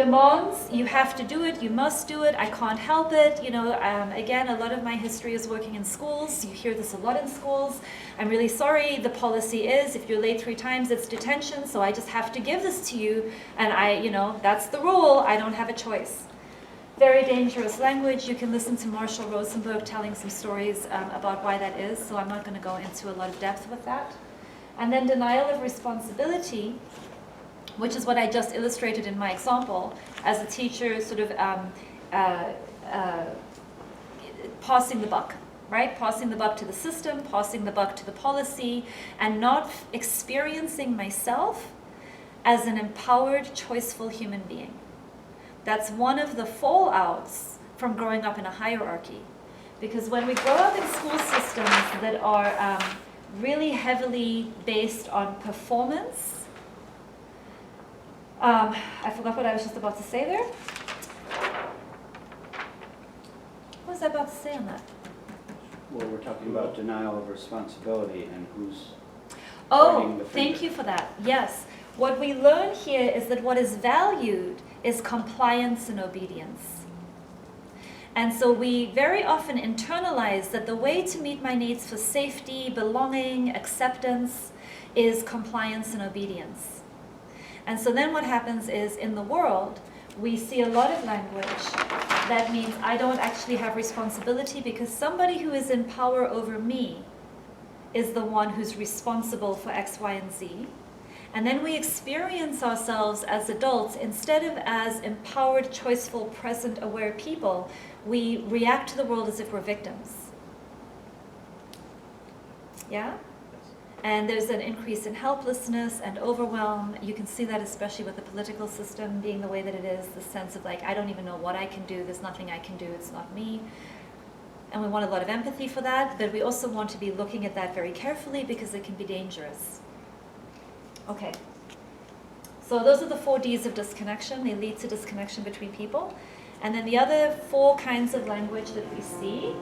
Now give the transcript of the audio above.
Demands, you have to do it, you must do it, I can't help it. You know, again, a lot of my history is working in schools. You hear this a lot in schools. I'm really sorry, the policy is if you're late 3 times, it's detention, so I just have to give this to you. And you know, that's the rule, I don't have a choice. Very dangerous language. You can listen to Marshall Rosenberg telling some stories about why that is, so I'm not going to go into a lot of depth with that. And then denial of responsibility, which is what I just illustrated in my example, as a teacher sort of passing the buck, right? Passing the buck to the system, passing the buck to the policy, and not experiencing myself as an empowered, choiceful human being. That's one of the fallouts from growing up in a hierarchy. Because when we grow up in school systems that are really heavily based on performance, I forgot what I was just about to say there. What was I about to say on that? Well, we're talking about denial of responsibility and who's Oh, thank you for that. Yes. What we learn here is that what is valued is compliance and obedience. And so we very often internalize that the way to meet my needs for safety, belonging, acceptance is compliance and obedience. And so then what happens is in the world, we see a lot of language that means I don't actually have responsibility because somebody who is in power over me is the one who's responsible for X, Y, and Z. And then we experience ourselves as adults, instead of as empowered, choiceful, present, aware people, we react to the world as if we're victims. Yeah? And there's an increase in helplessness and overwhelm. You can see that especially with the political system being the way that it is, the sense of like, I don't even know what I can do, there's nothing I can do, it's not me. And we want a lot of empathy for that, but we also want to be looking at that very carefully because it can be dangerous. Okay, so those are the 4 Ds of disconnection. They lead to disconnection between people. And then the other 4 kinds of language that we see